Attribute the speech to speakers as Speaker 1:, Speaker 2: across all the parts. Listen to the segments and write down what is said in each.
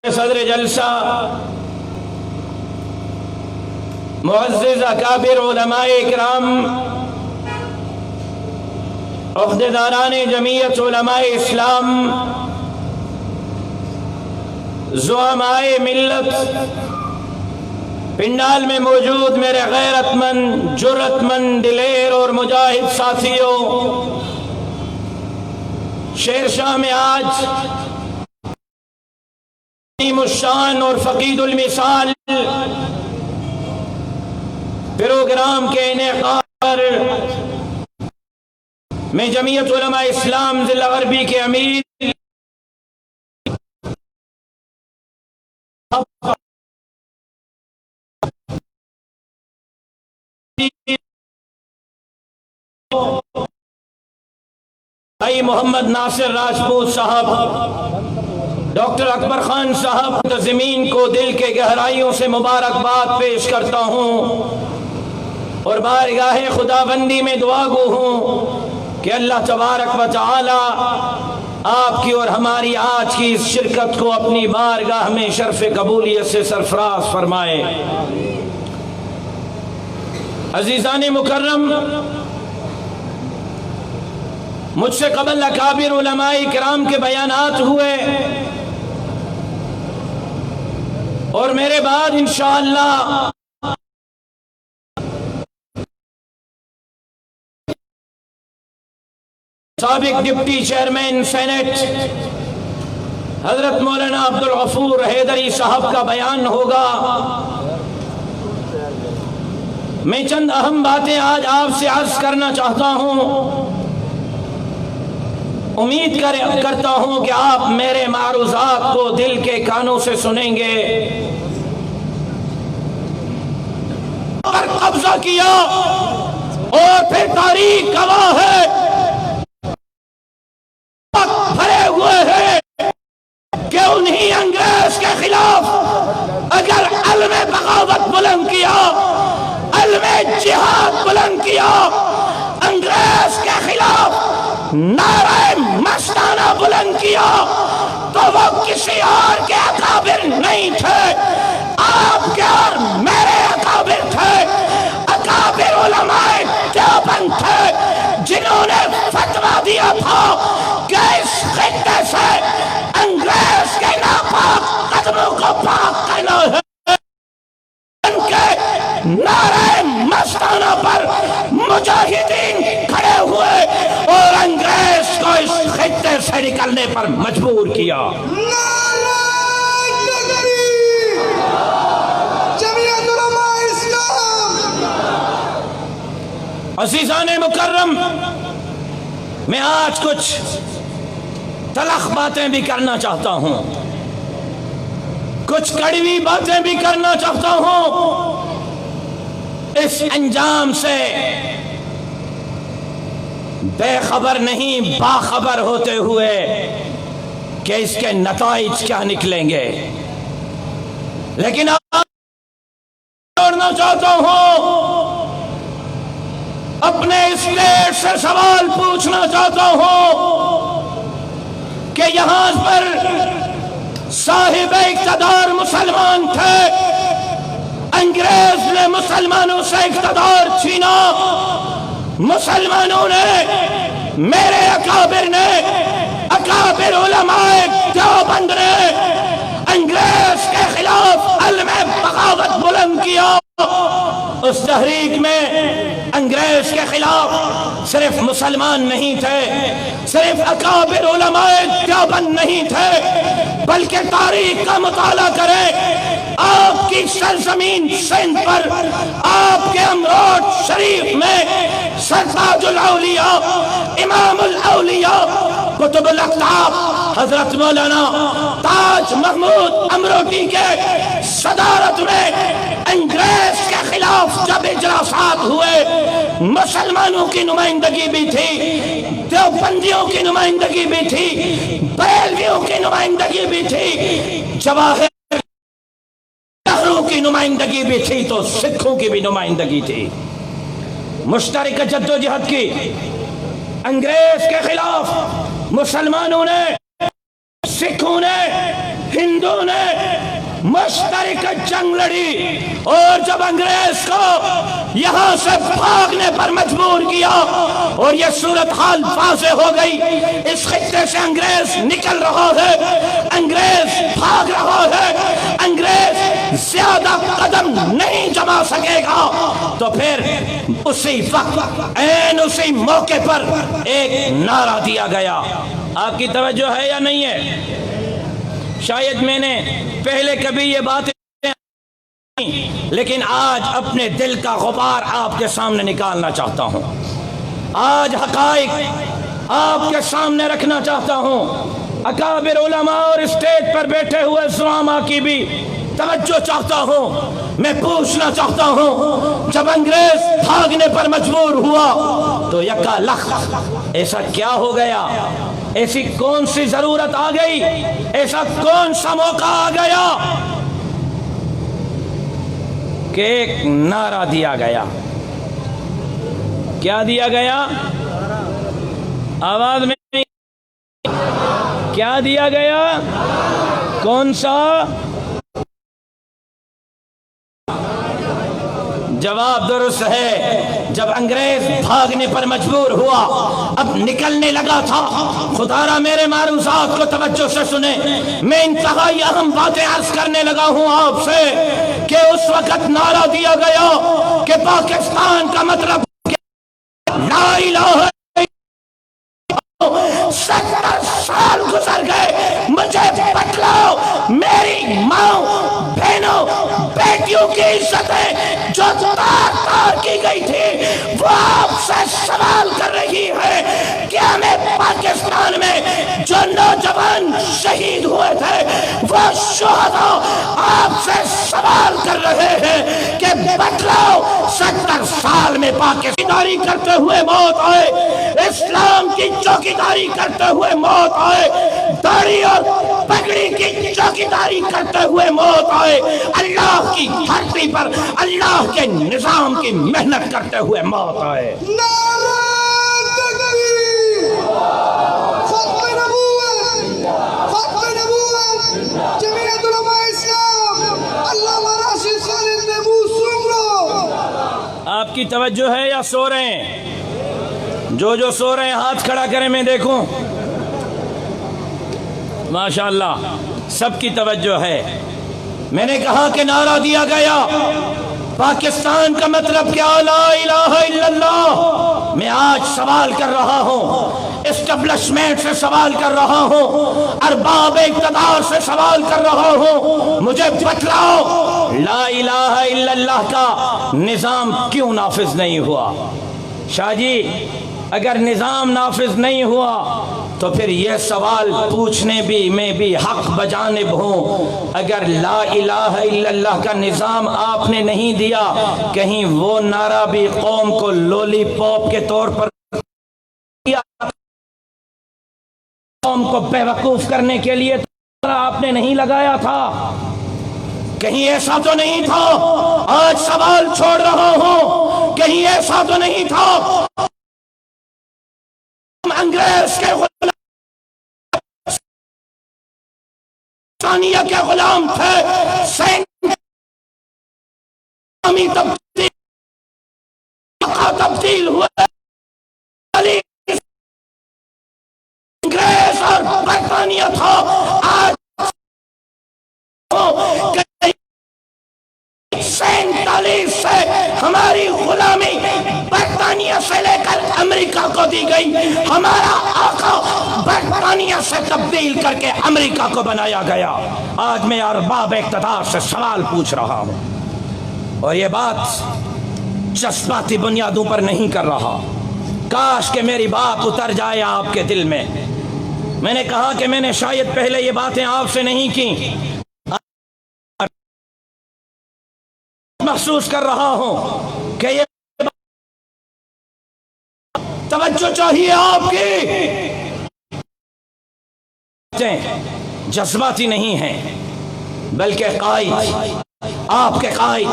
Speaker 1: صدر جلسہ معزز اکابر علماء اکرام، عہدیداران جمعیت علماء اسلام، زعماء ملت، پنڈال میں موجود میرے غیرت مند، جرأت مند، دلیر اور مجاہد ساتھیوں، شیر شاہ میں آج عظیم الشان اور فقید المثال پروگرام کے انعقاد پر میں جمعیت علماء اسلام ضلع غربی کے امیر بھائی محمد ناصر راجپوت صاحب، ڈاکٹر اکبر خان صاحب، منتظمین کو دل کے گہرائیوں سے مبارکباد پیش کرتا ہوں اور بارگاہ خداوندی میں دعا گو ہوں کہ اللہ تبارک و تعالی آپ کی اور ہماری آج کی اس شرکت کو اپنی بارگاہ میں شرف قبولیت سے سرفراز فرمائے۔ عزیزان مکرم، مجھ سے قبل اکابر علماء کرام کے بیانات ہوئے اور میرے بعد انشاءاللہ سابق ڈپٹی چیئرمین سینٹ حضرت مولانا عبدالغفور حیدری صاحب کا بیان ہوگا۔ میں چند اہم باتیں آج آپ سے عرض کرنا چاہتا ہوں، امید کرتا ہوں کہ آپ میرے معروضات کو دل کے کانوں سے سنیں گے۔ پر قبضہ کیا اور پھر تاریخ گواہ ہے، بھرے ہوئے ہیں کہ انہی انگریز کے خلاف اگر علم بغاوت بلند کیا، علم جہاد بلند کیا، انگریز کے خلاف نعرہ مستانہ بلند کیا، تو وہ کسی اور کے اکابر نہیں تھے، آپ کے اور میرے اکابر تھے، اکابر علماء دیوبند تھے، جنہوں نے فتویٰ دیا تھا کہ اس خطے سے انگریز کے ناپاک قدموں کو پاک کرنا ہے۔ ان کے نعرہ مستانہ پر مجاہدین کھڑے ہوئے اور انگریز کو اس خطے سے نکلنے پر مجبور کیا۔ عزیزان مکرم، میں آج کچھ تلخ باتیں بھی کرنا چاہتا ہوں، کچھ کڑوی باتیں بھی کرنا چاہتا ہوں۔ اس انجام سے بے خبر نہیں، باخبر ہوتے ہوئے کہ اس کے نتائج کیا نکلیں گے، لیکن آج چھوڑنا چاہتا ہوں، اپنے اسٹیج سے سوال پوچھنا چاہتا ہوں کہ یہاں پر صاحب اقتدار مسلمان تھے، انگریز نے مسلمانوں سے اقتدار چھینا، مسلمانوں نے، میرے اکابر نے، اکابر علماء دیوبند نے انگریز کے خلاف علم بغاوت بلند کیا۔ اس تحریک میں انگریز کے خلاف صرف مسلمان نہیں تھے، صرف اکابر علماء دیوبند نہیں تھے، بلکہ تاریخ کا مطالعہ کریں، آپ کی سرزمین سندھ پر، آپ کے امروٹ شریف میں سرتاج الاولیاء، امام الاولیاء، قطب الاقطاب حضرت مولانا تاج محمود امروٹی کے صدارت میں انگریز کے خلاف جب اجلاسات ہوئے، مسلمانوں کی نمائندگی بھی تھی، دیوبندیوں کی نمائندگی بھی تھی، بریلویوں کی نمائندگی بھی تھی، جواہر کی نمائندگی بھی تھی، تو سکھوں کی بھی نمائندگی تھی۔ مشترکہ جدوجہد کی انگریز کے خلاف مسلمانوں نے، سکھوں نے، ہندو نے مشترک جنگ لڑی، اور جب انگریز کو یہاں سے بھاگنے پر مجبور کیا اور یہ صورتحال واضح ہو گئی، اس خطے سے انگریز نکل رہا ہے، انگریز بھاگ رہا ہے، انگریز زیادہ قدم نہیں جما سکے گا، تو پھر اسی وقت اسی موقع پر ایک نعرہ دیا گیا۔ آپ کی توجہ ہے یا نہیں ہے؟ شاید میں نے پہلے کبھی یہ بات نہیں، لیکن آج اپنے دل کا غبار آپ کے سامنے نکالنا چاہتا ہوں، آج حقائق آپ کے سامنے رکھنا چاہتا ہوں، اکابر علماء اور اسٹیج پر بیٹھے ہوئے زعماء کی بھی توجہ چاہتا ہوں۔ میں پوچھنا چاہتا ہوں، جب انگریز بھاگنے پر مجبور ہوا تو یکا لخت ایسا کیا ہو گیا؟ ایسی کون سی ضرورت آ گئی؟ ایسا کون سا موقع آ گیا کہ ایک نعرہ دیا گیا؟ کیا دیا گیا؟ آواز میں کیا دیا گیا؟ کون سا؟ جواب درست ہے، جب انگریز بھاگنے پر مجبور ہوا، اب نکلنے لگا تھا۔ خدا را میرے معروضات کو توجہ سے سنیں، میں انتہائی اہم باتیں عرض کرنے لگا ہوں آپ سے، کہ اس وقت نعرہ دیا گیا کہ پاکستان کا مطلب لا الہ 70 سال گزر گئے، مجھے بتلاؤ میری ماں بہنوں بیٹیوں کی عزتیں جو تار کی گئی تھی، وہ آپ سے سوال کر رہی ہے کہ ہمیں پاکستان میں جو نوجوان شہید ہوئے تھے وہ شہداء آپ سے سوال کر رہے ہیں کہ بتلاؤ 70 سال میں پاکستانی کرتے ہوئے موت آئے، اسلام کی چوکیداری کرتے ہوئے موت آئے، داڑھی اور پگڑی کی چوکیداری کرتے ہوئے موت آئے، اللہ کی دھرتی پر اللہ کے نظام کی محنت کرتے ہوئے موت آئے۔
Speaker 2: نعرہ تکبیر، ختم نبوت، ختم نبوت، جمعیت علماء اسلام، علامہ راشد خالد محمود سنگرو۔
Speaker 1: آپ کی توجہ ہے یا سو رہے ہیں؟ جو سو رہے ہیں ہاتھ کھڑا کریں میں دیکھوں۔ ماشاءاللہ سب کی توجہ ہے۔ میں نے کہا کہ نعرہ دیا گیا، پاکستان کا مطلب کیا؟ لا الہ الا اللہ۔ میں آج سوال کر رہا ہوں، اسٹیبلشمنٹ سے سوال کر رہا ہوں، ارباب اقتدار سے سوال کر رہا ہوں، مجھے بتلاؤ لا الہ الا اللہ کا نظام کیوں نافذ نہیں ہوا؟ شاہ جی اگر نظام نافذ نہیں ہوا تو پھر یہ سوال پوچھنے بھی میں بھی حق بجانب ہوں، اگر لا الہ الا اللہ کا نظام آپ نے نہیں دیا، کہیں وہ نعرہ بھی قوم کو لولی پاپ کے طور پر دیا، قوم کو بے وقوف کرنے کے لیے آپ نے نہیں لگایا تھا؟ کہیں ایسا تو نہیں تھا؟ آج سوال چھوڑ رہا ہوں، کہیں ایسا تو نہیں تھا انگریز کے کے غلام تھے، تبدیل ہوئے، انگریز اور برطانیہ تھا، آج 47 سے ہماری غلامی برطانیہ سے لے کر امریکہ کو دی گئی، ہمارا آقا برطانیہ سے تبدیل کر کے امریکہ کو بنایا گیا۔ آج میں ارباب اقتدار سے سوال پوچھ رہا ہوں، اور یہ بات جذباتی بنیادوں پر نہیں کر رہا، کاش کہ میری بات اتر جائے آپ کے دل میں۔ میں نے کہا کہ میں نے شاید پہلے یہ باتیں آپ سے نہیں کی، محسوس کر رہا ہوں کہ یہ توجہ چاہیے آپ کی، جذباتی نہیں ہیں بلکہ قائد، آپ کے قائد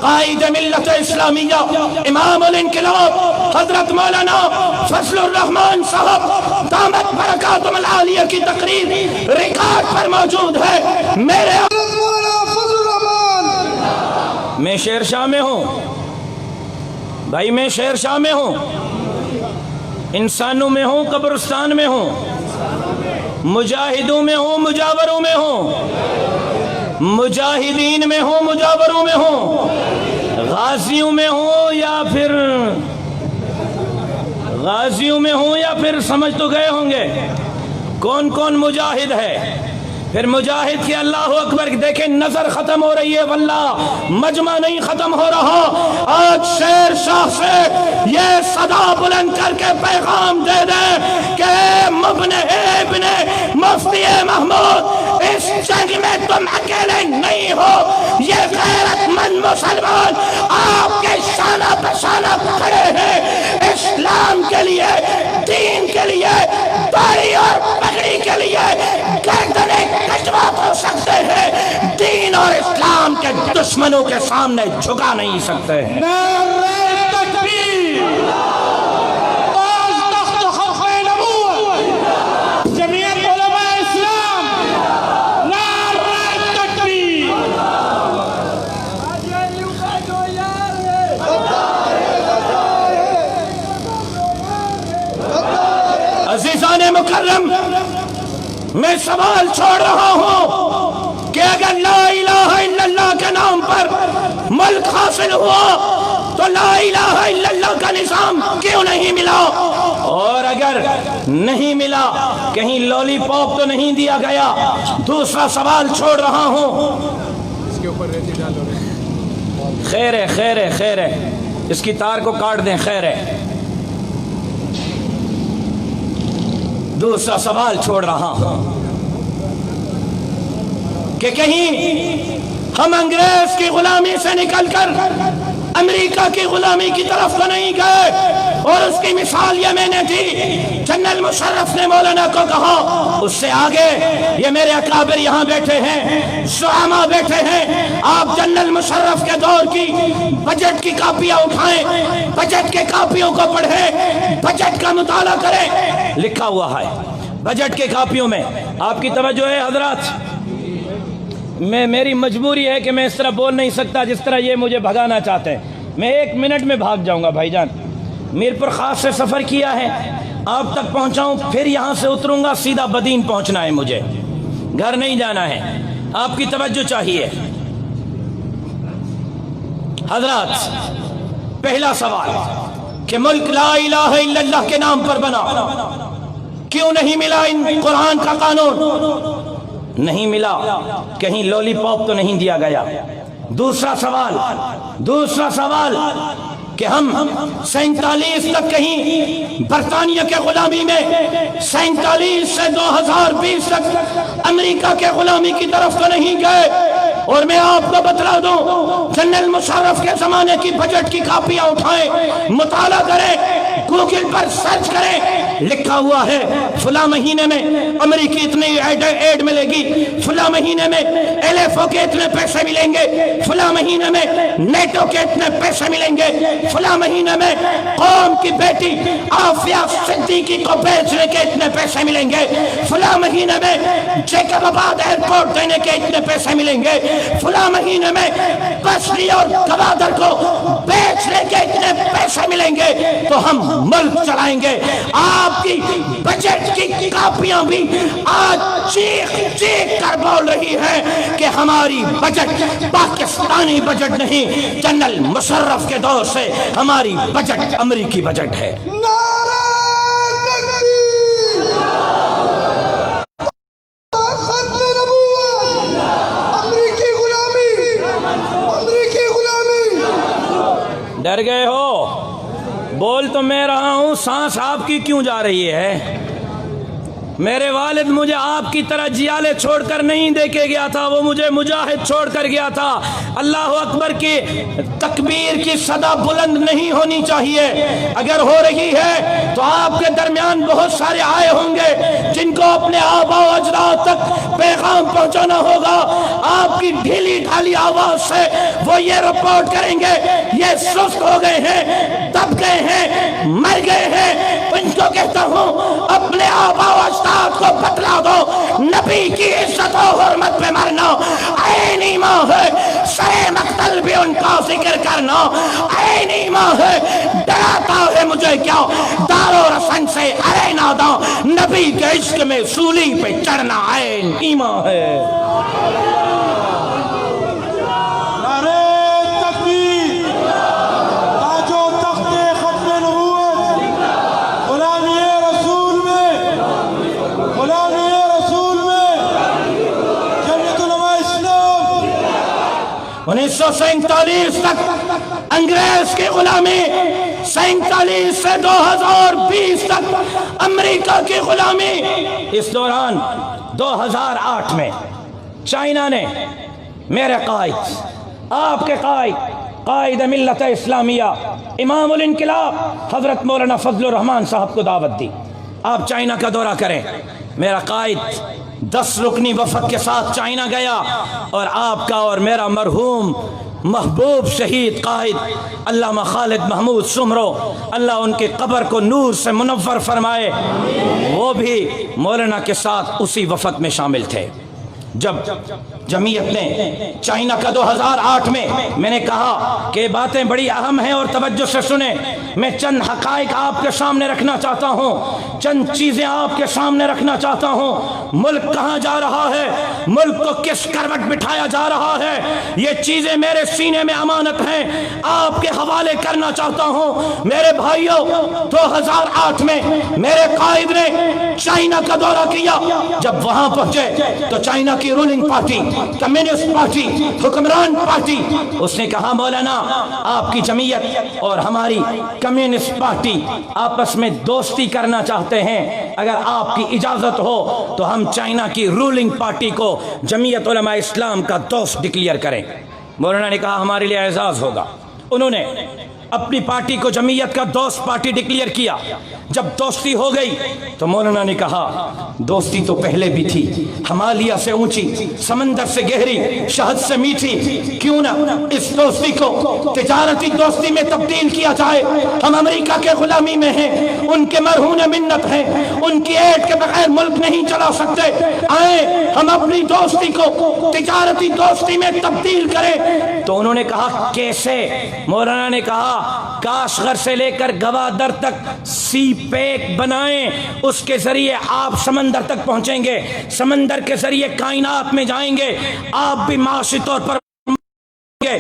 Speaker 1: قائد ملت اسلامیہ امام الانقلاب حضرت مولانا فضل الرحمان صاحب دامت برکاتہم العالیہ کی تقریر ریکارڈ پر موجود ہے۔ میرے
Speaker 2: حضرت مولانا فضل الرحمان۔
Speaker 1: میں شیر شاہ میں ہوں بھائی، میں شیر شاہ میں ہوں، انسانوں میں ہوں، قبرستان میں ہوں، مجاہدوں میں ہوں، مجاوروں میں ہوں، مجاہدین میں ہوں، مجاوروں میں ہوں، غازیوں میں ہوں یا پھر سمجھ تو گئے ہوں گے کون کون مجاہد ہے۔ پھر مجاہد کی اللہ اکبر دیکھیں، نظر ختم ہو رہی ہے، واللہ مجمع نہیں ختم ہو رہا۔ آج شیر شاہ سے یہ صدا بلند کر کے پیغام دے دیں کہ ابن مفتی محمود، اس جنگ میں تم اکیلے نہیں ہو، یہ غیرت مند مسلمان آپ کے شانہ بشانہ کھڑے ہیں، اسلام کے لیے، دین کے لیے، داڑھی اور پگڑی کے لیے گردنیں کٹوا تو سکتے ہیں، دین اور اسلام کے دشمنوں کے سامنے جھکا نہیں سکتے ہیں۔
Speaker 2: نعرہ تکبیر، تاج تخت ختم نبوت، جمعیت علماء اسلام، نعرہ تکبیر۔
Speaker 1: عزیزان مکرم، میں سوال چھوڑ رہا ہوں کہ اگر لا الہ الا اللہ کے نام پر ملک حاصل ہوا تو لا الہ الا اللہ کا نظام کیوں نہیں ملا؟ اور اگر نہیں ملا، کہیں لولی پاپ تو نہیں دیا گیا؟ دوسرا سوال چھوڑ رہا ہوں، خیر ہے خیر ہے خیر ہے، اس کی تار کو کاٹ دیں، خیر ہے۔ دوسرا سوال چھوڑ رہا ہوں کہ کہیں ہم انگریز کی غلامی سے نکل کر امریکہ کی غلامی کی طرف تو نہیں گئے؟ اور اس کی مثال یہ میں نے دی، جنرل مشرف نے مولانا کو کہا، اس سے آگے یہ میرے اکابر یہاں بیٹھے ہیں، زعماء بیٹھے ہیں، آپ جنرل مشرف کے دور کی بجٹ کی کاپیاں اٹھائیں، بجٹ کے کاپیوں کو پڑھیں، بجٹ کا مطالعہ کریں، لکھا ہوا ہے بجٹ کے کاپیوں میں۔ آپ کی توجہ ہے حضرات، میری مجبوری ہے کہ میں اس طرح بول نہیں سکتا جس طرح یہ مجھے بھگانا چاہتے ہیں، میں 1 منٹ میں بھاگ جاؤں گا بھائی جان۔ میر پر خاص سے سفر کیا ہے، آپ تک پہنچاؤں، پھر یہاں سے اتروں گا، سیدھا بدین پہنچنا ہے مجھے، گھر نہیں جانا ہے۔ آپ کی توجہ چاہیے حضرات۔ پہلا سوال کہ ملک لا الہ الا اللہ کے نام پر بنا، کیوں نہیں ملا ان قرآن کا قانون؟ نہیں ملا، کہیں لولی پاپ تو نہیں دیا گیا۔ دوسرا سوال کہ ہم 47 تک کہیں برطانیہ کے غلامی میں، 47 سے 2020 تک امریکہ کے غلامی کی طرف تو نہیں گئے؟ اور میں آپ کو بتلا دوں، جنرل مشرف کے زمانے کی بجٹ کی کاپیاں اٹھائیں، مطالعہ کریں، گوگل پر سرچ کریں، لکھا ہوا ہے فلاں مہینے میں امریکی اتنی ایڈ ملے گی، فلاں مہینے میں LFO کے اتنے پیسے ملیں گے، فلاں مہینے میں نیٹو کے اتنے پیسے ملیں گے، فلاں مہینے میں قوم کی بیٹی عافیہ صدیقی کو بیچنے کے اتنے پیسے ملیں گے، فلاں مہینے میں جیکب آباد ایئرپورٹ دینے کے اتنے پیسے ملیں گے، فلاں مہینے میں بسری اور گوادر کو بیچنے کے اتنے پیسے ملیں گے، تو ہم ملک چلائیں گے۔ آپ کی بجٹ کی کاپیاں بھی آج چیخ چیخ کر بول رہی ہے کہ ہماری بجٹ پاکستانی بجٹ نہیں، جنرل مشرف کے دور سے ہماری بجٹ امریکی بجٹ ہے۔
Speaker 2: نعرہ تکبیر، ختم نبوت، امریکی غلامی۔
Speaker 1: ڈر گئے ہو؟ بول تو میں رہا ہوں، سانس آپ کی کیوں جا رہی ہے؟ میرے والد مجھے آپ کی طرح جیالے چھوڑ کر نہیں دے کے گیا تھا، وہ مجھے مجاہد چھوڑ کر گیا تھا۔ اللہ اکبر کی تکبیر کی صدا بلند نہیں ہونی چاہیے، اگر ہو رہی ہے تو آپ کے درمیان بہت سارے آئے ہوں گے جن کو اپنے آباء و اجداد تک پیغام پہنچانا ہوگا۔ آپ کی ڈھیلی ڈھالی آواز سے وہ یہ رپورٹ کریں گے یہ سست ہو گئے ہیں، دب گئے ہیں، مر گئے ہیں۔ ان کو کہتا ہوں اپنے آباء و اجداد کو بتلا دو، نبی کی عزت و حرمت پہ مرنا عین ایمان ہے، سر مقتل بھی ان کا ذکر کرنا عین ایمان ہے۔ ڈراتا ہے مجھے کیا دار و رسن سے، ارے ناداں نبی کے عشق میں سولی پہ چڑھنا عین ایمان ہے۔
Speaker 2: نعرہ تکبیر، تاج و تخت ختم نبوت، غلامی رسول میں، غلامی رسول میں، جمعیت علماء اسلام
Speaker 1: 1947 تک انگریز کی غلامی، 47 سے 2020 تک امریکہ کی غلامی۔ اس دوران 2008 میں چائنا نے میرے قائد، آپ کے قائد ملت اسلامیہ، امام الانقلاب حضرت مولانا فضل الرحمان صاحب کو دعوت دی، آپ چائنا کا دورہ کریں۔ میرا قائد 10 رکنی وفد کے ساتھ چائنا گیا، اور آپ کا اور میرا مرحوم محبوب شہید قائد علامہ خالد محمود سمرو، اللہ ان کی قبر کو نور سے منور فرمائے، وہ بھی مولانا کے ساتھ اسی وفد میں شامل تھے۔ جب جمعیت نے چائنا کا 2008 میں نے کہا کہ باتیں بڑی اہم ہیں اور توجہ سے سنیں، میں چند حقائق آپ کے سامنے رکھنا چاہتا ہوں، چند چیزیں آپ کے سامنے رکھنا چاہتا ہوں۔ ملک کہاں جا رہا ہے، ملک کو کس کروٹ بٹھایا جا رہا ہے، یہ چیزیں میرے سینے میں امانت ہیں، آپ کے حوالے کرنا چاہتا ہوں۔ میرے بھائیوں، 2008 میں میرے قائد نے چائنا کا دورہ کیا۔ جب وہاں پہنچے تو چائنا کی رولنگ پارٹی، کمیونسٹ پارٹی، حکمران پارٹی، اس نے کہا مولانا آپ کی جمعیت اور ہماری کمیونسٹ پارٹی آپس میں دوستی کرنا چاہتے ہیں، اگر آپ کی اجازت ہو تو ہم چائنا کی رولنگ پارٹی کو جمعیت علماء اسلام کا دوست ڈکلیئر کریں۔ مولانا نے کہا ہمارے لیے اعزاز ہوگا۔ انہوں نے اپنی پارٹی کو جمعیت کا دوست پارٹی ڈکلیئر کیا۔ جب دوستی ہو گئی تو مولانا نے کہا دوستی تو پہلے بھی تھی، ہمالیہ سے اونچی، سمندر سے گہری، شہد سے میٹھی، کیوں نہ اس دوستی کو تجارتی دوستی میں تبدیل کیا جائے۔ ہم امریکہ کے غلامی میں ہیں، ان کے مرہون منت ہیں، ان کی ایڈ کے بغیر ملک نہیں چلا سکتے، آئیں ہم اپنی دوستی کو تجارتی دوستی میں تبدیل کریں۔ تو انہوں نے کہا کیسے؟ مولانا نے کہا کاشغر سے لے کر گوادر تک سی پیک بنائیں، اس کے ذریعے آپ سمندر تک پہنچیں گے، سمندر کے ذریعے کائنات میں جائیں گے، آپ بھی معاشی طور پر گے۔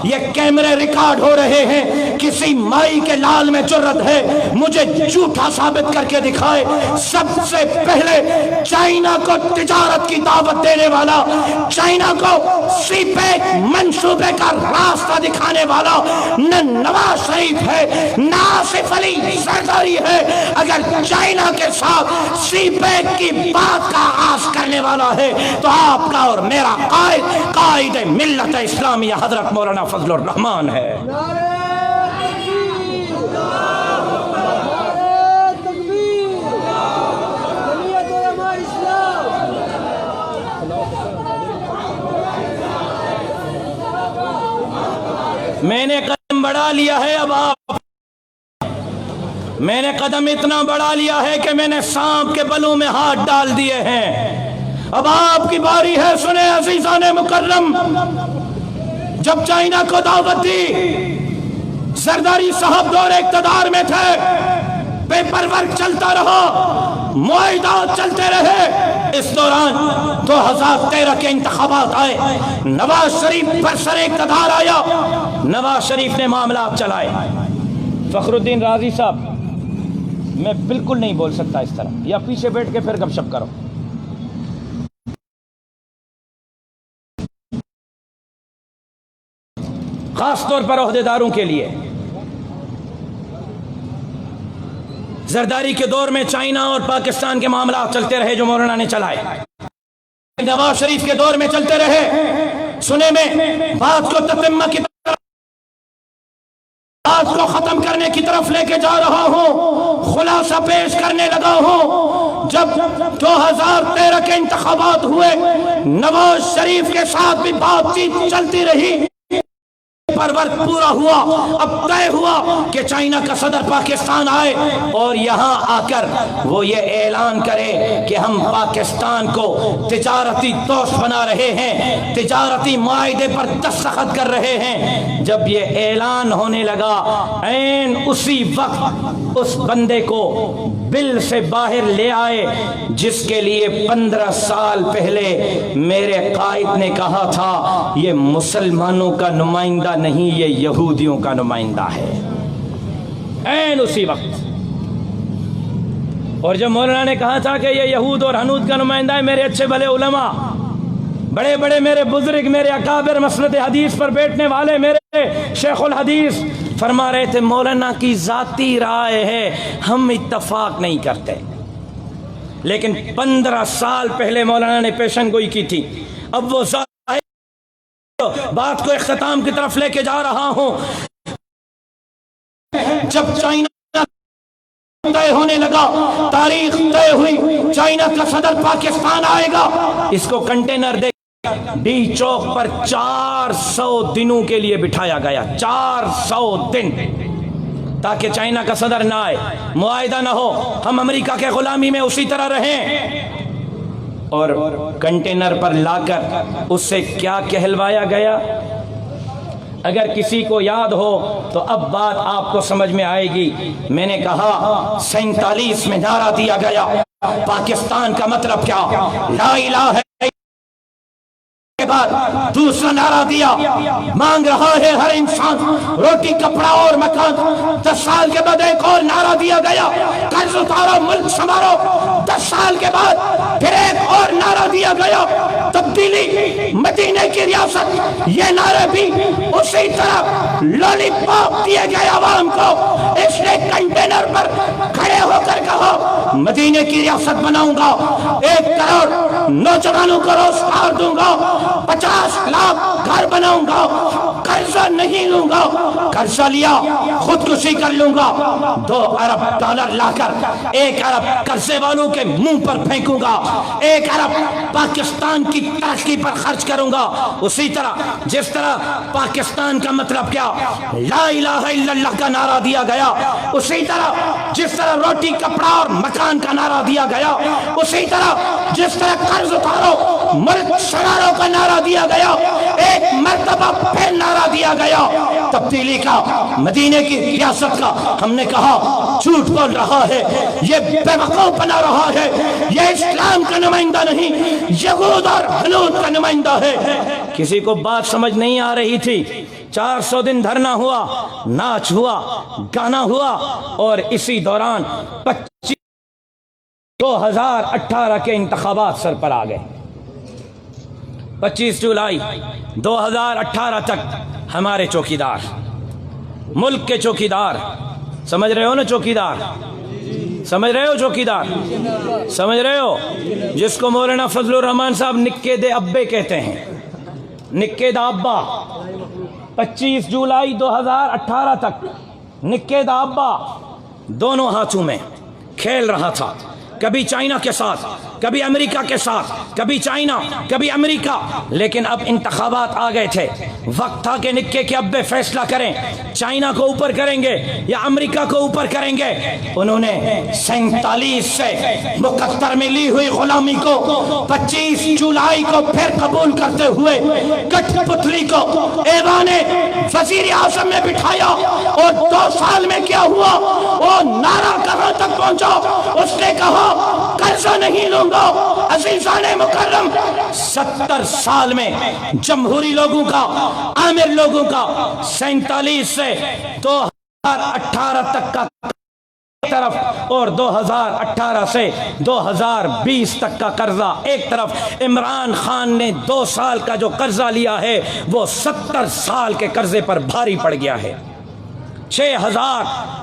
Speaker 1: یہ کیمرے ریکارڈ ہو رہے ہیں، کسی مائی کے لال میں جرت ہے مجھے جھوٹا ثابت کر کے دکھائے۔ سب سے پہلے چائنا کو تجارت کی دعوت دینے والا، چائنا کو سی پیک منصوبے کا راستہ دکھانے والا نہ نواز شریف ہے نہ آصف علی زرداری ہے۔ اگر چائنا کے ساتھ سی پیک کی بات کا آغاز کرنے والا ہے تو آپ کا اور میرا قائد ملت اسلامیہ حضرت مولانا فضل الرحمان ہے۔ میں نے قدم بڑھا لیا ہے، اب آپ، میں نے قدم اتنا بڑھا لیا ہے کہ میں نے سانپ کے بلوں میں ہاتھ ڈال دیے ہیں، اب آپ کی باری ہے۔ سنیں عزیزان مکرم، جب چائنا کو دعوت دی، زرداری صاحب دور اقتدار میں تھے، پیپر ورک چلتا رہا، معاہدات چلتے رہے۔ اس دوران 2013 کے انتخابات آئے، نواز شریف پر سر اقتدار آیا، نواز شریف نے معاملات چلائے۔ فخر الدین رازی صاحب، میں بالکل نہیں بول سکتا اس طرح، یا پیچھے بیٹھ کے پھر گپ شپ کرو۔ خاص طور پر عہدیداروں کے لیے زرداری کے دور میں چائنا اور پاکستان کے معاملات چلتے رہے جو مولانا نے چلائے، نواز شریف کے دور میں چلتے رہے۔ سنے میں بات کو تتمہ کی طرف، بات کو ختم کرنے کی طرف لے کے جا رہا ہوں، خلاصہ پیش کرنے لگا ہوں۔ جب 2013 کے انتخابات ہوئے، نواز شریف کے ساتھ بھی بات چیت چلتی رہی، پر وقت پورا ہوا، اب طے ہوا کہ چائنا کا صدر پاکستان آئے اور یہاں آ کر وہ یہ اعلان کرے کہ ہم پاکستان کو تجارتی دوست بنا رہے ہیں، تجارتی معاہدے پر دستخط کر رہے ہیں۔ جب یہ اعلان ہونے لگا، عین اسی وقت اس بندے کو بل سے باہر لے آئے جس کے لیے 15 سال پہلے میرے قائد نے کہا تھا یہ مسلمانوں کا نمائندہ نہیں، یہ یہودیوں کا نمائندہ ہے، عین اسی وقت۔ اور جب مولانا نے کہا تھا کہ یہ یہود اور حنود کا نمائندہ ہے، میرے اچھے بھلے علماء، بڑے بڑے میرے بزرگ، میرے اکابر مسند حدیث پر بیٹھنے والے، میرے شیخ الحدیث فرما رہے تھے مولانا کی ذاتی رائے ہے، ہم اتفاق نہیں کرتے۔ لیکن 15 سال پہلے مولانا نے پیشن گوئی کی تھی، اب وہ بات کو اختتام کی طرف لے کے جا رہا ہوں۔ جب چائنا طے ہونے لگا، تاریخ طے ہوئی، چائنا کا صدر پاکستان آئے گا، اس کو کنٹینر دے ڈی چوک پر 400 دنوں کے لیے بٹھایا گیا، 400 دن، تاکہ چائنا کا صدر نہ آئے، معاہدہ نہ ہو، ہم امریکہ کے غلامی میں اسی طرح رہیں۔ اور کنٹینر پر لا کر اس سے کیا کہلوایا گیا؟ اگر کسی کو یاد ہو تو اب بات آپ کو سمجھ میں آئے گی۔ میں نے کہا 47 میں نعرہ دیا گیا، پاکستان کا مطلب کیا؟ لا الہ ہے۔ کے بعد دوسرا نعرہ دیا، مانگ رہا ہے ہر انسان روٹی، کپڑا اور مکان۔ 10 سال کے بعد ایک اور نعرہ دیا گیا، قرض اتارو، ملک سنوارو۔ 10 سال کے بعد پھر ایک اور نعرہ دیا گیا، تبدیلی، مدینے کی ریاست۔ یہ نعرے بھی اسی طرح لولی پاپ دیے گئے عوام کو۔ اس نے کنٹینر پر کھڑے ہو کر کہا مدینے کی ریاست بناؤں گا، 1 کروڑ نوجوانوں کو روزگار دوں گا، 50 لاکھ گھر بناؤں گا، قرضہ نہیں لوں گا، قرضہ لیا خودکشی کر لوں گا، 2 ارب ڈالر لا کر 1 ارب قرضے والوں کے منہ پر پھینکوں گا، 1 ارب پاکستان کی ترقی پر خرچ کروں گا۔ اسی طرح جس طرح پاکستان کا مطلب کیا؟ لا الہ الا اللہ کا نعرہ دیا گیا، اسی طرح جس طرح روٹی، کپڑا اور مکان کا نعرہ دیا گیا، اسی طرح جس طرح قرض اتارو، ملک سنوارو کا نعرہ دیا گیا، ایک مرتبہ پھر نعرہ دیا گیا تبدیلی کا، مدینے کی ریاست کا۔ ہم نے کہا جھوٹ بول رہا ہے، یہ بے وقوف بنا رہا ہے، یہ اسلام کا نمائندہ نہیں، یہود اور حنود کا نمائندہ ہے۔ کسی کو بات سمجھ نہیں آ رہی تھی۔ 400 دن دھرنا ہوا، ناچ ہوا، گانا ہوا، اور اسی دوران 2018 کے انتخابات سر پر آ گئے۔ 25 جولائی 2018 تک ہمارے چوکیدار، ملک کے چوکیدار، سمجھ رہے ہو نا چوکیدار؟ سمجھ رہے ہو چوکیدار؟ سمجھ رہے ہو جس کو مولانا فضل الرحمان صاحب نکے دے ابے کہتے ہیں، نکے دا ابا۔ 25 جولائی 2018 تک نکے دا ابا دونوں ہاتھوں میں کھیل رہا تھا، کبھی چائنا کے ساتھ، کبھی امریکہ کے ساتھ، کبھی چائنا، کبھی امریکہ۔ لیکن اب انتخابات آ گئے تھے، وقت تھا کہ نکے کے ابے فیصلہ کریں، چائنا کو اوپر کریں گے یا امریکہ کو اوپر کریں گے۔ انہوں نے 47 سے مقدر میں لی ہوئی غلامی کو 25 جولائی کو پھر قبول کرتے ہوئے کٹ پتلی کو ایوان وزیر اعظم میں بٹھایا، اور 2 سال میں کیا ہوا؟ وہ نعرہ کہاں تک پہنچا؟ اس نے کہا قرضہ نہیں لوں گا۔ عزیزان مکرم، 70 سال میں جمہوری لوگوں کا، عامر لوگوں کا 47 سے 2018 تک کا طرف، اور 2018 سے 2020 تک کا قرضہ ایک طرف۔ عمران خان نے 2 سال کا جو قرضہ لیا ہے وہ 70 سال کے قرضے پر بھاری پڑ گیا ہے۔ 6,000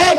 Speaker 1: 1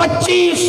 Speaker 1: 25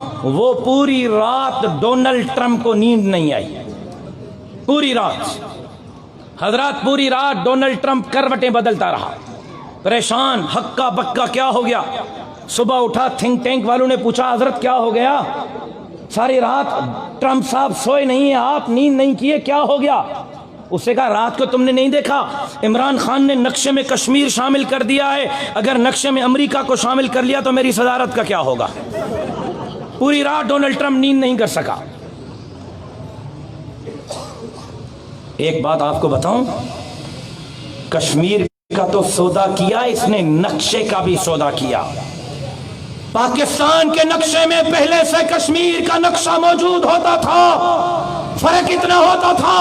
Speaker 1: وہ پوری رات ڈونلڈ ٹرمپ کو نیند نہیں آئی، پوری رات حضرات، پوری رات ڈونلڈ ٹرمپ کروٹیں بدلتا رہا، پریشان، ہکا بکا کیا ہو گیا۔ صبح اٹھا، تھنک ٹینک والوں نے پوچھا حضرت کیا ہو گیا، ساری رات ٹرمپ صاحب سوئے نہیں ہیں، آپ نیند نہیں کیے، کیا ہو گیا؟ اس سے کہا رات کو تم نے نہیں دیکھا عمران خان نے نقشے میں کشمیر شامل کر دیا ہے، اگر نقشے میں امریکہ کو شامل کر لیا تو میری صدارت کا کیا ہوگا؟ پوری رات ڈونلڈ ٹرمپ نیند نہیں کر سکا۔ ایک بات آپ کو بتاؤں، کشمیر کا تو سودا کیا، اس نے نقشے کا بھی سودا کیا۔ پاکستان کے نقشے میں پہلے سے کشمیر کا نقشہ موجود ہوتا تھا، فرق اتنا ہوتا تھا،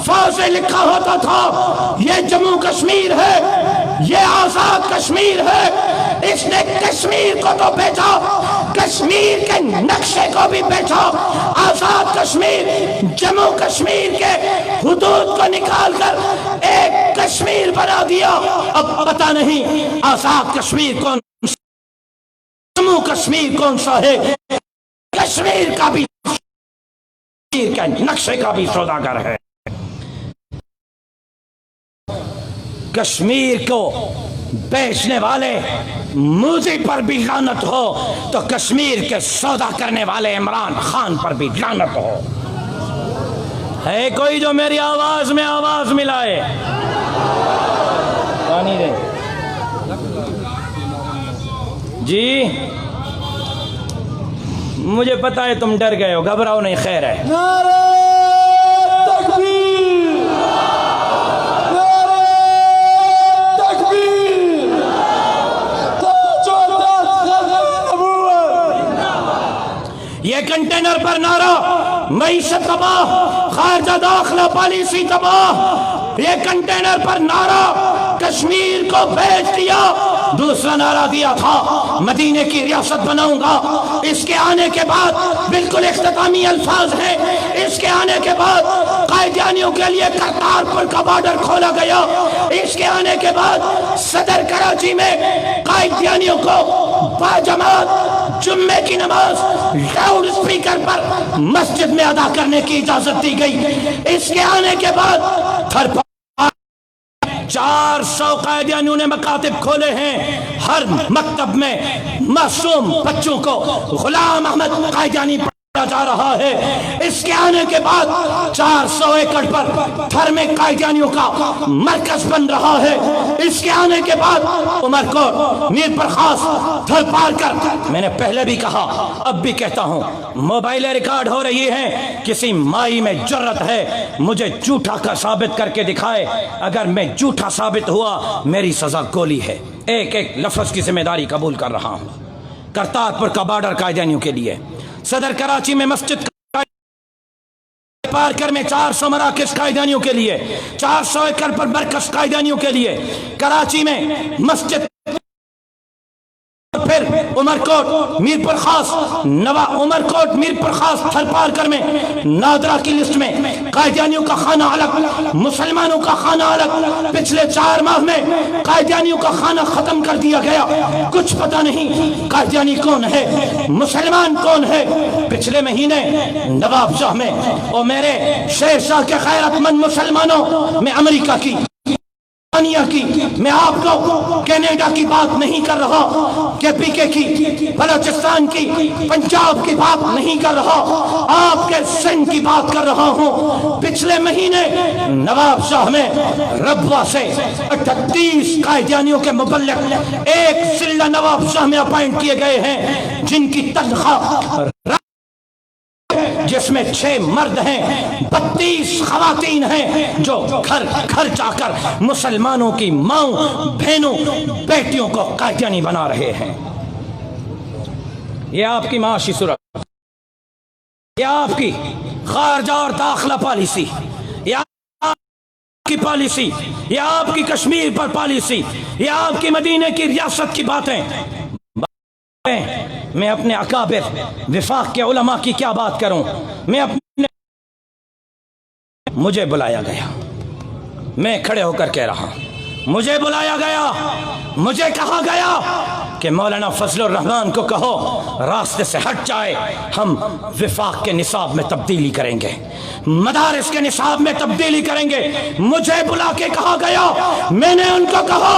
Speaker 1: واضح لکھا ہوتا تھا یہ جموں کشمیر ہے، یہ آزاد کشمیر ہے۔ اس نے کشمیر کو تو بیچا، کشمیر کے نقشے کو بھی بیچا۔ آزاد کشمیر، جموں کشمیر کے حدود کو نکال کر ایک کشمیر بنا دیا۔ اب پتہ نہیں آزاد کشمیر کون، جموں کشمیر کون سا ہے؟ کشمیر کا بھی کے نقشے کا بھی سوداگر ہے۔ کشمیر کو بیچنے والے مودی پر بھی لعنت ہو تو کشمیر کے سودا کرنے والے عمران خان پر بھی لعنت ہو۔ ہے کوئی جو میری آواز میں آواز ملائے؟ پانی دے جی، مجھے پتا ہے تم ڈر گئے ہو، گھبراؤ نہیں، خیر ہے۔
Speaker 2: نعرہ تکبیر، نعرہ تکبیر، تاج و تخت نبوت۔
Speaker 1: یہ کنٹینر پر نعرہ معیشت تباہ، خارجہ داخلہ پالیسی تباہ، یہ کنٹینر پر نعرہ کشمیر کو بیچ دیا۔ دوسرا نعرہ دیا تھا مدینے کی ریاست بناؤں گا، اس کے آنے کے بعد بالکل اختتامی الفاظ ہیں، اس کے آنے کے بعد قائدیانیوں کے لیے کرتارپور کا بارڈر کھولا گیا، اس کے آنے کے بعد صدر کراچی میں قائدیانیوں کو باجماعت جمعے کی نماز لاؤڈ اسپیکر پر مسجد میں ادا کرنے کی اجازت دی گئی۔ اس کے آنے کے بعد 400 قائدیانیوں نے مکاتب کھولے ہیں، ہر مکتب میں معصوم بچوں کو غلام احمد قائدیانی پڑھا جا رہا ہے۔ اس کے آنے کے بعد 400 ایکڑ پر تھر میں قائدیانیوں کا مرکز بن رہا ہے۔ اس کے آنے کے بعد عمر کوٹ، میر پرخاس، تھر پار کر، میں نے پہلے بھی کہا اب بھی کہتا ہوں، موبائلیں ریکارڈ ہو رہی ہیں، کسی مائی میں جرت ہے مجھے جھوٹا کا ثابت کر کے دکھائے، اگر میں جھوٹا ثابت ہوا میری سزا گولی ہے۔ ایک ایک لفظ کی ذمہ داری قبول کر رہا ہوں۔ کرتارپور کا بارڈر قائدیانیوں کے لیے، صدر کراچی میں مسجد پارکر میں 400 مراکز قائدیانیوں کے لیے، 400 ایکڑ پر مرکز قائدیانیوں کے لیے، کراچی میں مسجد، پھر عمر کوٹ، میر پرخاس، عمر کوٹ، میر پرخاس، تھر پارکر میں نادرہ کی لسٹ میں قائدیانیوں کا خانہ الگ، مسلمانوں کا خانہ الگ۔ پچھلے 4 ماہ میں قائدیانیوں کا خانہ ختم کر دیا گیا، کچھ پتہ نہیں قائدیانی کون ہے، مسلمان کون ہے۔ پچھلے مہینے نواب شاہ میں، اور میرے شیر شاہ کے غیرت مند مسلمانوں میں، امریکہ کی، میں آپ کو کینیڈا کی بات نہیں کر رہا، کے پی کے کی، بلوچستان کی، پنجاب کی بات نہیں کر رہا، آپ کے سندھ کی بات کر رہا ہوں۔ پچھلے مہینے نواب شاہ میں ربوہ سے 38 قائدیانیوں کے مبلغ ایک ضلع نواب شاہ میں اپائنٹ کیے گئے ہیں، جن کی تنخواہ، جس میں 6 مرد ہیں، 32 خواتین ہیں، جو گھر گھر جا کر مسلمانوں کی ماؤں، بہنوں، بیٹیوں کو قائدیانی بنا رہے ہیں۔ یہ آپ کی معاشی صورت، یہ آپ کی خارجہ اور داخلہ پالیسی، یہ آپ کی پالیسی، یہ آپ کی کشمیر پر پالیسی، یہ آپ کی مدینے کی ریاست کی باتیں۔ میں اپنے اکابر وفاق کے علماء کی کیا بات کروں؟ مجھے بلایا گیا، میں کھڑے ہو کر کہہ رہا ہوں، مجھے بلایا گیا، مجھے کہا گیا کہ مولانا فضل الرحمان کو کہو راستے سے ہٹ جائے، ہم وفاق کے نصاب میں تبدیلی کریں گے، مدارس کے نصاب میں تبدیلی کریں گے۔ مجھے بلا کے کہا گیا، میں نے ان کو کہا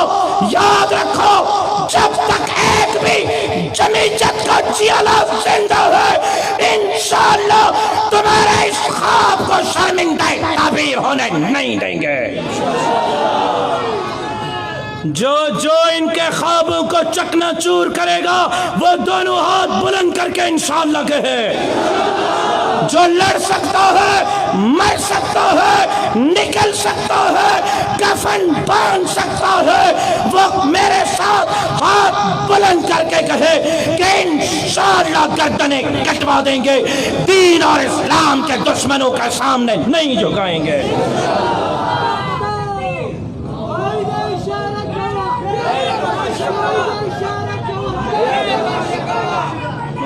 Speaker 1: یاد رکھو جب تک ایک بھی جمعیت کا چیلا زندہ ہے انشاءاللہ تمہارے اس خواب کو شرمندہ تعبیر ہونے نہیں دیں گے۔ جو ان کے خوابوں کو چکنا چور کرے گا وہ دونوں ہاتھ بلند کر کے انشاءاللہ کہے۔ جو لڑ سکتا ہے، مر سکتا ہے، نکل سکتا ہے، کفن باندھ سکتا ہے، وہ میرے ساتھ ہاتھ بلند کر کے کہے کہ انشاءاللہ گردنیں کٹوا دیں گے، دین اور اسلام کے دشمنوں کے سامنے نہیں جھکائیں گے۔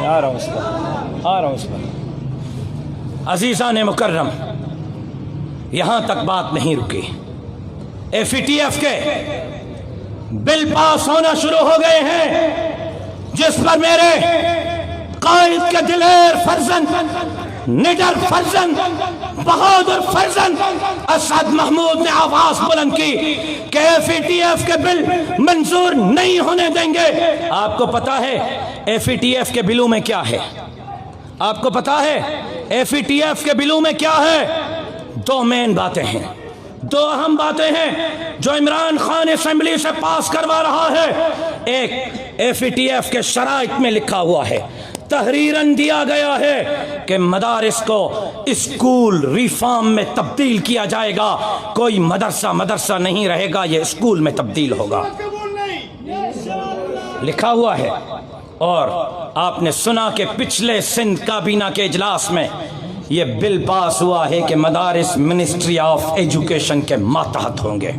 Speaker 1: آ رہا ہوں اس پر عزیزان مکرم، یہاں تک بات نہیں رکی۔ FATF کے بل پاس ہونا شروع ہو گئے ہیں جس پر میرے قائد کے دلیر فرزند، نڈر فرزند، بہادر فرزند اسد محمود نے آواز بلند کی کہ FATF کے بل منظور نہیں ہونے دیں گے۔ آپ کو پتا ہے FATF کے بلوں میں کیا ہے؟ آپ کو پتا ہے FATF کے بلوں میں کیا ہے؟ دو مین باتیں ہیں، دو اہم باتیں ہیں جو عمران خان اسمبلی سے پاس کروا رہا ہے۔ ایک FATF کے شرائط میں لکھا ہوا ہے، تحریراً دیا گیا ہے کہ مدارس کو اسکول ریفارم میں تبدیل کیا جائے گا، کوئی مدرسہ نہیں رہے گا، یہ اسکول میں تبدیل ہوگا، لکھا ہوا ہے۔ اور آپ نے سنا کہ پچھلے سندھ کابینہ کے اجلاس میں یہ بل پاس ہوا ہے کہ مدارس منسٹری آف ایجوکیشن کے ماتحت ہوں گے۔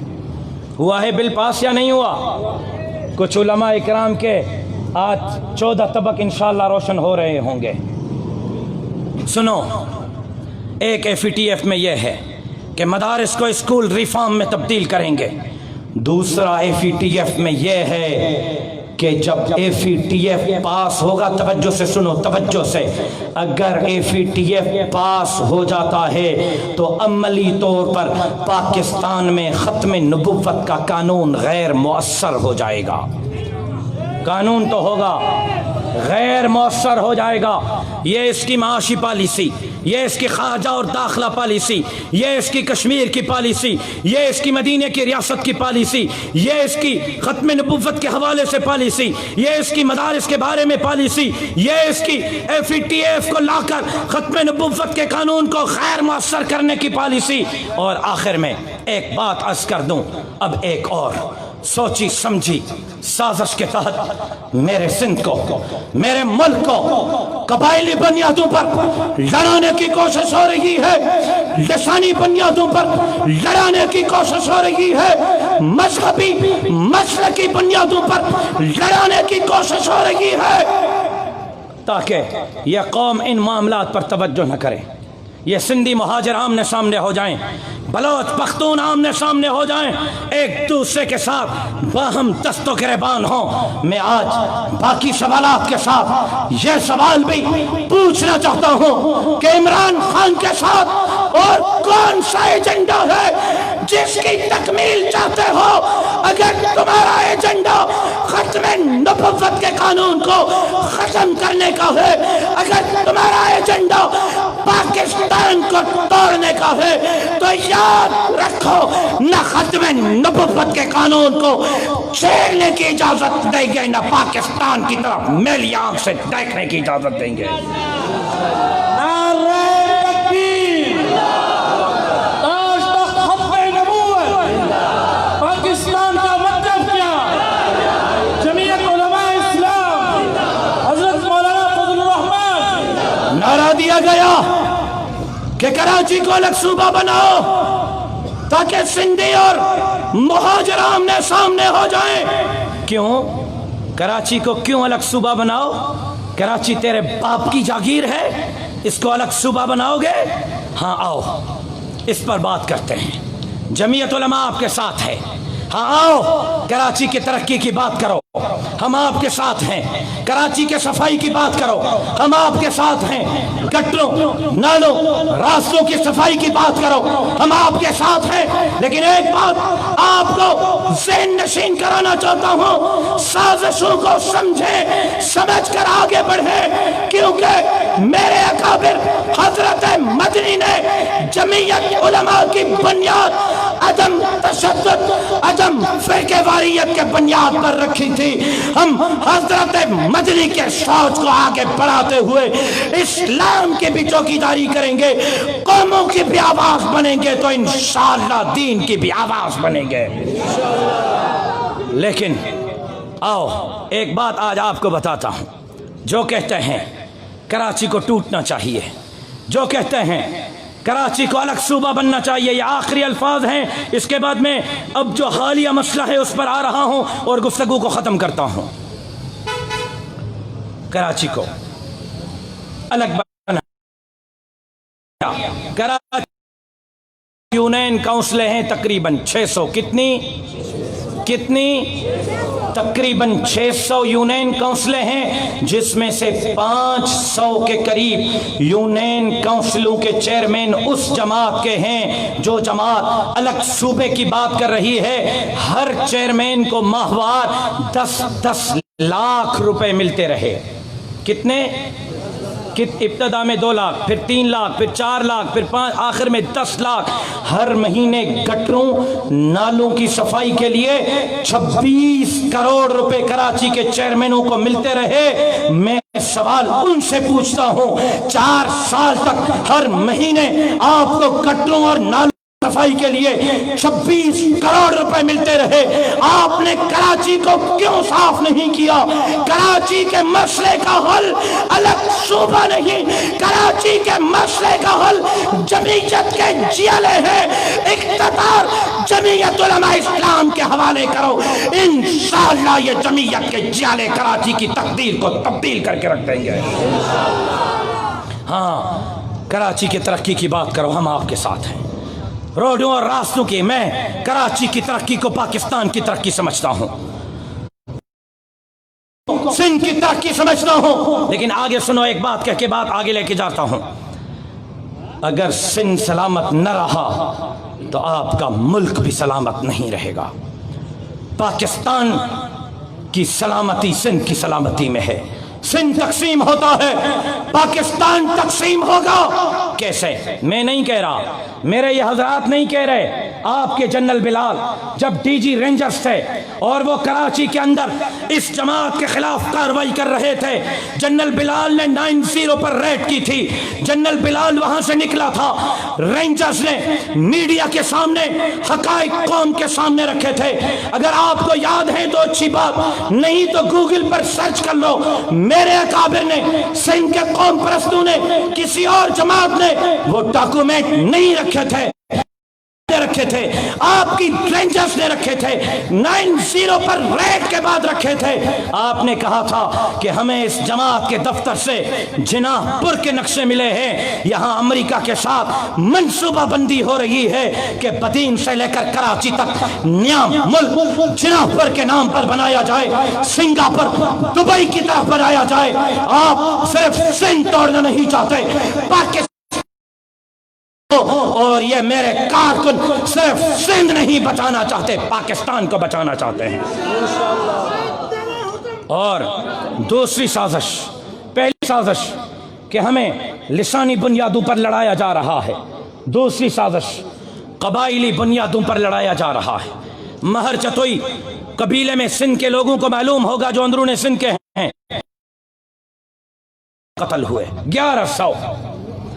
Speaker 1: ہوا ہے بل پاس یا نہیں ہوا؟ کچھ علماء اکرام کے آج 14 طبق انشاءاللہ روشن ہو رہے ہوں گے۔ سنو، ایک FATF میں یہ ہے کہ مدارس کو اسکول ریفارم میں تبدیل کریں گے، دوسرا FATF میں یہ ہے کہ جب FATF پاس ہوگا، توجہ سے سنو، توجہ سے، اگر FATF پاس ہو جاتا ہے تو عملی طور پر پاکستان میں ختم نبوت کا قانون غیر مؤثر ہو جائے گا۔ قانون تو ہوگا، غیر مؤثر ہو جائے گا۔ یہ اس کی معاشی پالیسی، یہ اس کی خارجہ اور داخلہ پالیسی، یہ اس کی کشمیر کی پالیسی، یہ اس کی مدینے کی ریاست کی پالیسی، یہ اس کی ختم نبوت کے حوالے سے پالیسی، یہ اس کی مدارس کے بارے میں پالیسی، یہ اس کی FATF کو لا کر ختم نبوت کے قانون کو غیر مؤثر کرنے کی پالیسی۔ اور آخر میں ایک بات عرض کر دوں، اب ایک اور سوچی سمجھی سازش کے تحت میرے سندھ کو، میرے ملک کو قبائلی بنیادوں پر لڑانے کی کوشش ہو رہی ہے، لسانی بنیادوں پر لڑانے کی کوشش ہو رہی ہے، مذہبی مسلکی بنیادوں پر لڑانے کی کوشش ہو رہی ہے، تاکہ یہ قوم ان معاملات پر توجہ نہ کرے۔ یہ سندھی مہاجر آمنے سامنے ہو جائیں، بلوچ پختون آمنے سامنے ہو جائیں، ایک دوسرے کے ساتھ باہم دست و گریبان ہوں۔ میں آج باقی سوالات کے ساتھ یہ سوال بھی پوچھنا چاہتا ہوں کہ عمران خان کے ساتھ اور کون سا ایجنڈا ہے جس کی تکمیل چاہتے ہو؟ اگر تمہارا ایجنڈا ختم نبوت کے قانون کو ختم کرنے کا ہے، اگر تمہارا ایجنڈا پاکستان کو توڑنے کا ہے، تو یاد رکھو نہ ختم نبوت کے قانون کو چھیڑنے کی اجازت دیں گے، نہ پاکستان کی طرف میلی آنکھ سے دیکھنے کی اجازت دیں گے۔
Speaker 2: پاکستان کا مطلب کیا؟ جمعیت علماء اسلام حضرت مولانا فضل الرحمان،
Speaker 1: نعرہ دیا گیا کہ کراچی کو الگ صوبہ بناؤ تاکہ سندھی اور مہاجر آمنے سامنے ہو جائیں۔ کیوں؟ کراچی کو کیوں الگ صوبہ بناؤ؟ کراچی تیرے باپ کی جاگیر ہے، اس کو الگ صوبہ بناؤ گے؟ ہاں آؤ اس پر بات کرتے ہیں۔ جمعیت علماء آپ کے ساتھ ہے، ہاں آؤ کراچی کی ترقی کی بات کرو، ہم آپ کے ساتھ ہیں۔ کراچی کے صفائی کی بات کرو، ہم آپ کے ساتھ ہیں۔ گٹروں، نالوں، راستوں کی صفائی کی بات کرو، ہم آپ کے ساتھ ہیں۔ لیکن ایک بات آپ کو ذہن نشین کرانا چاہتا ہوں، سازشوں کو سمجھیں، سمجھ کر آگے بڑھیں، کیونکہ میرے اکابر حضرت مدنی نے جمعیت علماء کی بنیاد عدم تشدد، عدم فرقہ واریت کے بنیاد پر رکھی تھی۔ ہم حضرت مدنی کے سوچ کو آگے بڑھاتے ہوئے اسلام کی بھی چوکیداری کریں گے، قوموں کی بھی آواز بنیں گے، تو انشاءاللہ دین کی بھی آواز بنیں گے۔ لیکن آؤ ایک بات آج آپ کو بتاتا ہوں، جو کہتے ہیں کراچی کو ٹوٹنا چاہیے، جو کہتے ہیں کراچی کو الگ صوبہ بننا چاہیے، یہ آخری الفاظ ہیں۔ اس کے بعد میں اب جو حالیہ مسئلہ ہے اس پر آ رہا ہوں اور گفتگو کو ختم کرتا ہوں۔ کراچی کو الگ بنانا، کراچی یونین کونسلیں ہیں تقریباً 600، کتنی تقریباً 600 یونین کونسلیں ہیں، جس میں سے 500 کے قریب یونین کونسلوں کے چیئرمین اس جماعت کے ہیں جو جماعت الگ صوبے کی بات کر رہی ہے۔ ہر چیئرمین کو ماہوار 10 لاکھ روپے ملتے رہے۔ کتنے؟ ابتدا میں 2 لاکھ، پھر 3 لاکھ، پھر 4 لاکھ، پھر 5، آخر میں 10 لاکھ ہر مہینے گٹروں نالوں کی صفائی کے لیے 26 کروڑ روپے کراچی کے چیئرمینوں کو ملتے رہے۔ میں سوال ان سے پوچھتا ہوں، 4 سال تک ہر مہینے آپ کو گٹروں اور نالوں صفائی کے لیے 26 کروڑ روپے ملتے رہے، آپ نے کراچی کو کیوں صاف نہیں کیا؟ کراچی کے مسئلے کا حل الگ صوبہ نہیں، کراچی کے مسئلے کا حل جمعیت کے جیلے ہیں۔ اقتدار جمعیت علماء اسلام کے حوالے کرو، انشاءاللہ یہ جمعیت کے جیلے کراچی کی تقدیر کو تبدیل کر کے رکھ دیں گے۔ ہاں کراچی کی ترقی کی بات کرو، ہم آپ کے ساتھ ہیں۔ روڈوں اور راستوں کی، میں کراچی کی ترقی کو پاکستان کی ترقی سمجھتا ہوں، سندھ کی ترقی سمجھتا ہوں۔ لیکن آگے سنو، ایک بات کہہ کے بات آگے لے کے جاتا ہوں۔ اگر سندھ سلامت نہ رہا تو آپ کا ملک بھی سلامت نہیں رہے گا۔ پاکستان کی سلامتی سندھ کی سلامتی میں ہے۔ سندھ تقسیم ہوتا ہے، پاکستان تقسیم ہوگا۔ کیسے؟ میں نہیں کہہ رہا، میرے یہ حضرات نہیں کہہ رہے، آپ کے جنرل بلال جب ڈی جی رینجرز تھے اور وہ کراچی کے اندر اس جماعت کے خلاف کارروائی کر رہے تھے، جنرل بلال نے 90 پر ریڈ کی تھی، جنرل بلال وہاں سے نکلا تھا، رینجرز نے میڈیا کے سامنے حقائق قوم کے سامنے رکھے تھے۔ اگر آپ کو یاد ہے تو اچھی بات، نہیں تو گوگل پر سرچ کر لو۔ میرے اکابر نے، سندھ کے قوم پرستوں نے، کسی اور جماعت نے وہ ڈاکومنٹ نہیں رکھے تھے، آپ کی رینجرز نے رکھے تھے، 90 پر ریڈ کے بعد رکھے تھے۔ آپ نے کہا تھا کہ ہمیں اس جماعت کے دفتر سے جناح پور کے نقشے ملے ہیں، یہاں امریکہ کے ساتھ منصوبہ بندی ہو رہی ہے کہ بدین سے لے کر کراچی تک نیام ملک جناح پور کے نام پر بنایا جائے، سنگاپور دبئی کی طرف بنایا جائے۔ آپ صرف سندھ توڑنا نہیں چاہتے، پاکستان، اور یہ میرے کارکن صرف سندھ نہیں بچانا چاہتے، پاکستان کو بچانا چاہتے ہیں۔ اور دوسری سازش، پہلی سازش کہ ہمیں لسانی بنیادوں پر لڑایا جا رہا ہے، دوسری سازش قبائلی بنیادوں پر لڑایا جا رہا ہے۔ مہر چتوئی قبیلے میں سندھ کے لوگوں کو معلوم ہوگا جو اندرون سندھ کے ہیں، قتل ہوئے 1100،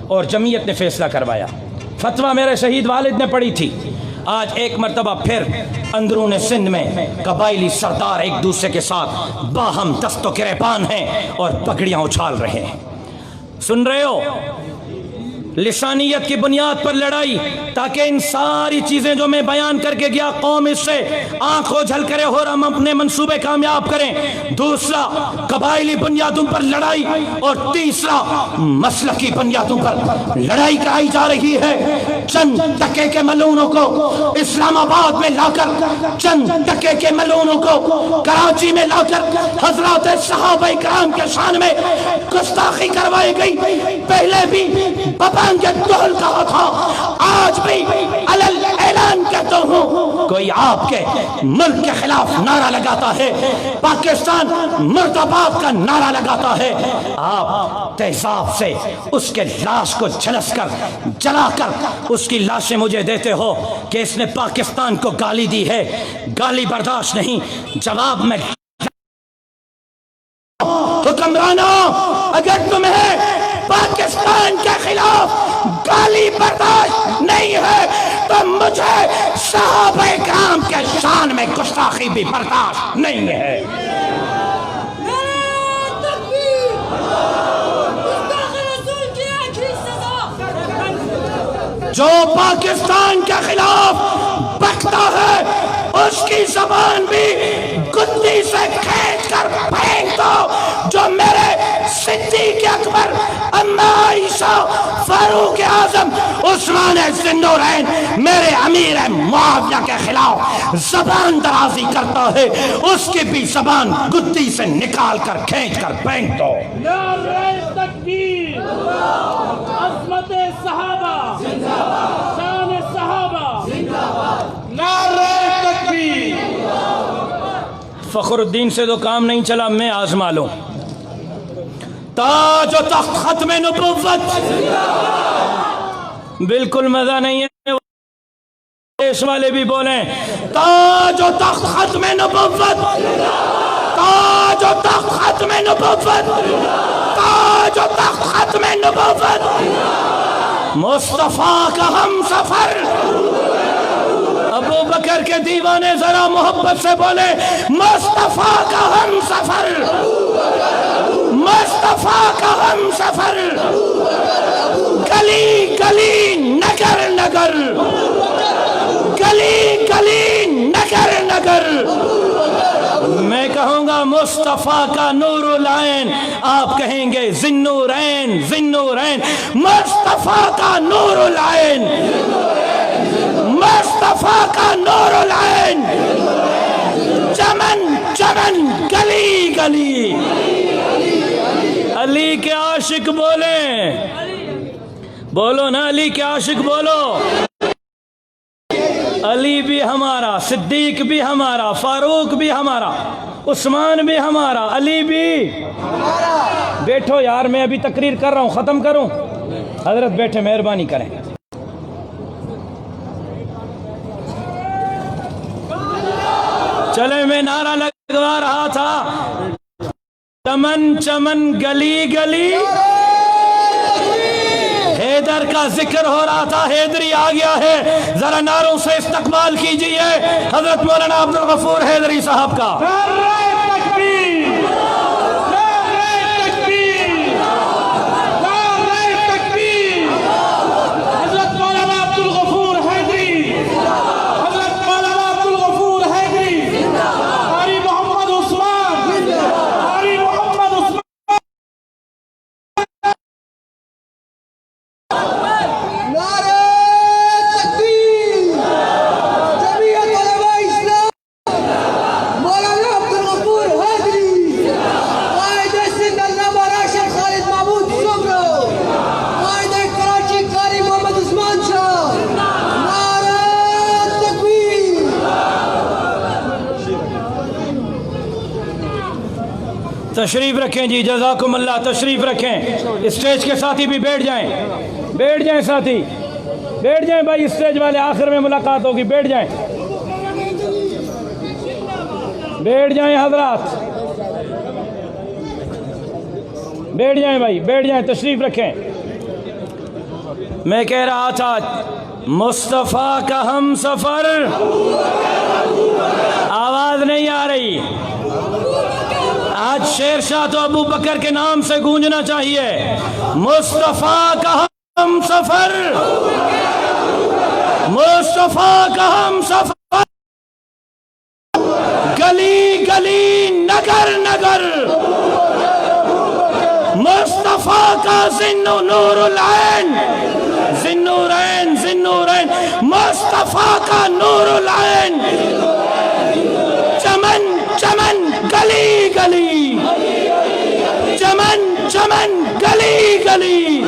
Speaker 1: اور جمعیت نے فیصلہ کروایا، فتویٰ میرے شہید والد نے پڑھی تھی۔ آج ایک مرتبہ پھر اندرون سندھ میں قبائلی سردار ایک دوسرے کے ساتھ باہم دست و گریبان ہیں اور پگڑیاں اچھال رہے ہیں۔ سن رہے ہو؟ لسانیت کی بنیاد پر لڑائی تاکہ ان ساری چیزیں جو میں بیان کر کے گیا قوم اس سے آنکھ اجھل کرے اور ہم اپنے منصوبے کامیاب کریں. دوسرا قبائلی بنیادوں پر لڑائی، اور تیسرا مسلکی بنیادوں پر لڑائی کرائی جا رہی ہے. چند ٹکے کے ملعونوں کو اسلام آباد میں لا کر، چند ٹکے کے ملعونوں کو کراچی میں لا کر حضرات صحابہ کرام کے شان میں گستاخی کروائی گئی. پہلے بھی بابانگ دہل کہا تھا، آج بھی علل اعلان کہتا ہوں، کوئی آپ کے ملک کے خلاف نعرہ لگاتا ہے، پاکستان مرد آباد کا نعرہ لگاتا ہے، آپ تیزاب سے اس کے لاش کو جھلس کر جلا کر اس کی لاشیں مجھے دیتے ہو کہ اس نے پاکستان کو گالی دی ہے. گالی برداشت نہیں، جواب میں حکمرانوں، اگر تمہیں پاکستان کے خلاف گالی برداشت نہیں ہے تو مجھے صحابہ کرام کے شان میں گستاخی بھی برداشت نہیں ہے. جو پاکستان کے خلاف بکتا ہے اس کی زبان بھی گدی سے کھینچ کر پھینک دو. جو میرے صدیق اکبر، اما عائشہ، فاروق اعظم، عثمان ذی النورین، میرے امیر معاویہ کے خلاف زبان درازی کرتا ہے، اس کی بھی زبان گدی سے نکال کر کھینچ کر پھینک دو.
Speaker 2: نعرہ تکبیر، عظمت صحابہ، شان صحابہ، نعرہ تکبیر.
Speaker 1: فخر الدین سے تو کام نہیں چلا، میں آزما لوں. تاج و تخت ختم نبوت، بالکل مزہ نہیں ہے، دیش والے بھی بولیں تاج و تخت ختم نبوت، تاج و تخت ختم نبوت، تاج و تخت ختم نبوت. مصطفیٰ کا ہم سفر. ابو بکر کے دیوانے ذرا محبت سے بولے مصطفیٰ کا ہم سفر، مصطفیٰ کا ہم سفر. گلی گلی نگر نگر، گلی گلی نگر نگر. میں کہوں گا مصطفیٰ کا نور العین، آپ کہیں گے ذی-النورین، ذی-النورین. مصطفیٰ کا نور العین، مصطفیٰ کا نور العین. چمن چمن، گلی گلی. علی کے عاشق بولیں، بولو نا علی کے عاشق بولو. علی بھی ہمارا، صدیق بھی ہمارا، فاروق بھی ہمارا، عثمان بھی ہمارا، علی بھی. بیٹھو یار، میں ابھی تقریر کر رہا ہوں، ختم کروں. حضرت بیٹھے، مہربانی کریں. چلے میں نعرہ لگوا رہا تھا، چمن چمن گلی گلی. حیدر کا ذکر ہو رہا تھا، حیدری آ گیا ہے، ذرا نعروں سے استقبال کیجئے حضرت مولانا عبدالغفور حیدری صاحب کا. تشریف رکھیں جی، جزاکم اللہ. تشریف رکھیں. اسٹیج کے ساتھی بھی بیٹھ جائیں، بیٹھ جائیں ساتھی، بیٹھ جائیں بھائی. اسٹیج والے آخر میں ملاقات ہوگی، بیٹھ جائیں، بیٹھ جائیں حضرات، بیٹھ جائیں بھائی، بیٹھ جائیں. تشریف رکھیں. میں کہہ رہا تھا مصطفیٰ کا ہم سفر. آواز نہیں آ رہی. آج شیر شاہ تو ابو بکر کے نام سے گونجنا چاہیے. مصطفیٰ کا ہم سفر، مصطفیٰ کا ہم سفر، گلی گلی نگر نگر، مصطفیٰ کا ذو نور العین، ذنورین ذنورین، مصطفیٰ کا نور العین، چمن چمن گلی گلی، چمن چمن گلی گلی،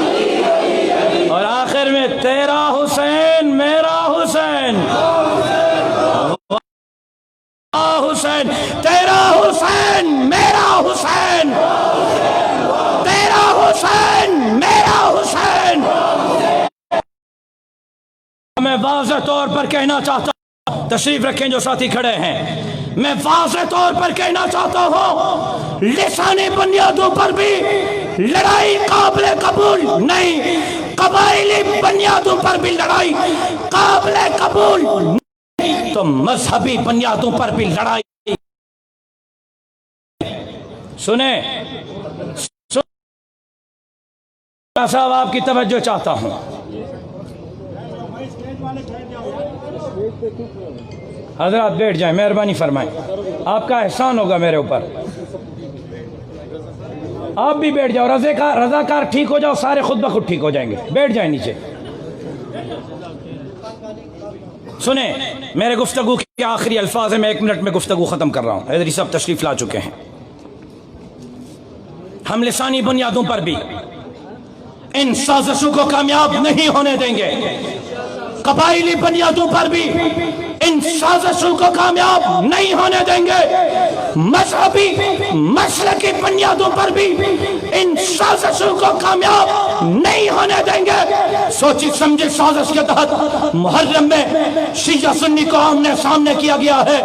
Speaker 1: اور آخر میں تیرا حسین میرا حسین، حسین تیرا حسین میرا حسین، تیرا حسین میرا حسین۔ میں واضح طور پر کہنا چاہتا ہوں، تشریف رکھیں جو ساتھی کھڑے ہیں، میں واضح طور پر کہنا چاہتا ہوں، لسانی بنیادوں پر بھی لڑائی قابل قبول نہیں، قبائلی بنیادوں پر بھی لڑائی قابل قبول نہیں، تو مذہبی بنیادوں پر بھی لڑائی۔ سنیں صاحب، آپ کی توجہ چاہتا ہوں، حضرات بیٹھ جائیں، مہربانی فرمائیں، آپ کا احسان ہوگا میرے اوپر، آپ بھی بیٹھ جاؤ، رضاکار ٹھیک ہو جاؤ، سارے خود بخود ٹھیک ہو جائیں گے، بیٹھ جائیں نیچے۔ سنیں میرے گفتگو کے آخری الفاظ ہیں، میں 1 منٹ میں گفتگو ختم کر رہا ہوں، حیدری صاحب تشریف لا چکے ہیں۔ ہم لسانی بنیادوں پر بھی ان سازشوں کو کامیاب نہیں ہونے دیں گے، قبائلی بنیادوں پر بھی ان سازشوں کو کامیاب نہیں ہونے دیں گے، مذہبی مسلکی بنیادوں پر بھی ان سازشوں کو کامیاب نہیں ہونے دیں گے۔ سوچی سمجھی سازش کے تحت محرم میں شیعہ سنی کو آمنے سامنے کیا گیا ہے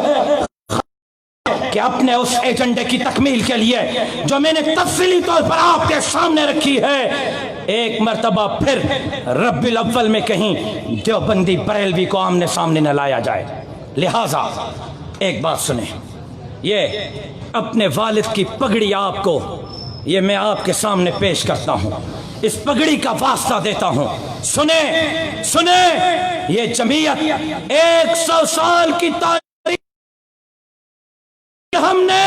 Speaker 1: کہ اپنے اس ایجنڈے کی تکمیل کے لیے جو میں نے تفصیلی طور پر آپ کے سامنے رکھی ہے، ایک مرتبہ پھر ربیع الاول میں کہیں دیوبندی بریلوی کو آمنے سامنے نہ لایا جائے۔ لہٰذا ایک بات سنیں، یہ اپنے والد کی پگڑی آپ کو، یہ میں آپ کے سامنے پیش کرتا ہوں، اس پگڑی کا واسطہ دیتا ہوں، سنیں سنیں، یہ جمعیت 100 سال کی تاریخ، ہم نے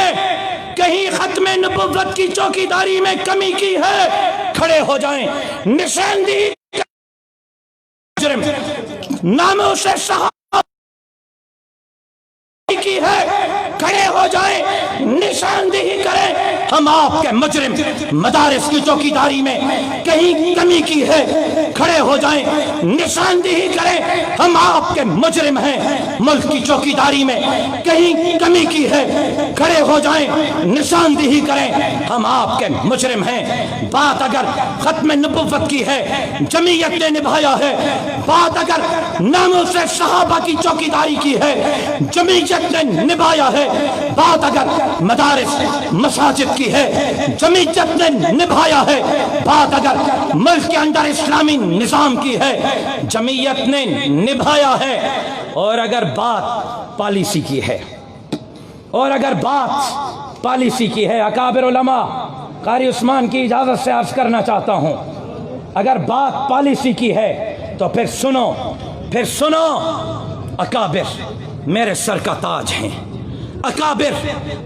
Speaker 1: کہیں ختم نبوت کی چوکیداری میں کمی کی ہے، کھڑے ہو جائیں، نشاندہی مجرم ناموں سے صحابہ کی ہے، کھڑے ہو جائیں، نشاندہی کریں، ہم آپ کے مجرم، مدارس کی چوکیداری میں کہیں کمی کی ہے، کھڑے ہو جائیں، نشاندہی کریں، ہم آپ کے مجرم ہیں، ملک کی چوکیداری میں کہیں کمی کی ہے، کھڑے ہو جائیں، نشاندہی کریں، ہم آپ کے مجرم ہیں۔ بات اگر ختم نبوت کی ہے، جمعیت نے نبھایا ہے، بات اگر ناموں سے صحابہ کی چوکیداری کی ہے، جمعیت نے نبھایا ہے، بات اگر مدارس مساجد کی ہے، جمعیت نے نبھایا ہے، بات اگر ملک کے اندر اسلامی نظام کی ہے، جمعیت نے نبھایا ہے، اور اگر بات پالیسی کی ہے، اور اگر بات پالیسی کی ہے، اکابر علماء، قاری عثمان کی اجازت سے عرض کرنا چاہتا ہوں، اگر بات پالیسی کی ہے تو پھر سنو، اکابر میرے سر کا تاج ہیں، اکابر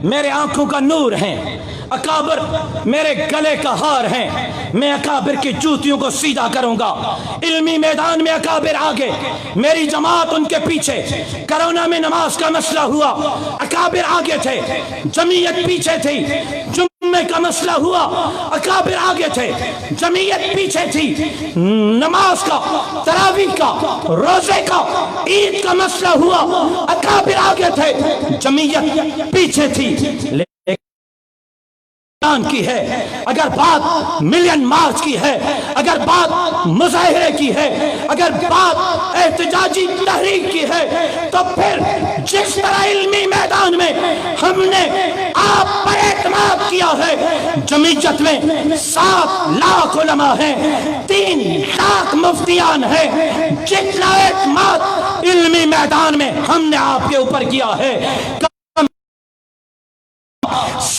Speaker 1: میرے آنکھوں کا نور ہیں، اکابر میرے گلے کا ہار ہیں، میں اکابر کی جوتیوں کو سیدھا کروں گا، علمی میدان میں اکابر آگے، میری جماعت ان کے پیچھے، کرونا میں نماز کا مسئلہ ہوا، اکابر آگے تھے، جمعیت پیچھے تھی، جمعے کا مسئلہ ہوا، اکابر آگے تھے، جمعیت پیچھے تھی، نماز کا، تراویح کا، روزے کا، عید کا مسئلہ ہوا، اکابر آگے تھے، جمعیت پیچھے تھی۔ کی ہے، اگر بات ملین مارچ کی ہے، اگر بات مظاہرے کی ہے، اگر بات احتجاجی تحریک کی ہے، تو پھر جس طرح علمی میدان میں ہم نے آپ پر اعتماد کیا ہے، جمعیت میں 7 لاکھ علماء ہیں، 3 لاکھ مفتیان ہیں، جتنا اعتماد علمی میدان میں ہم نے آپ کے اوپر کیا ہے،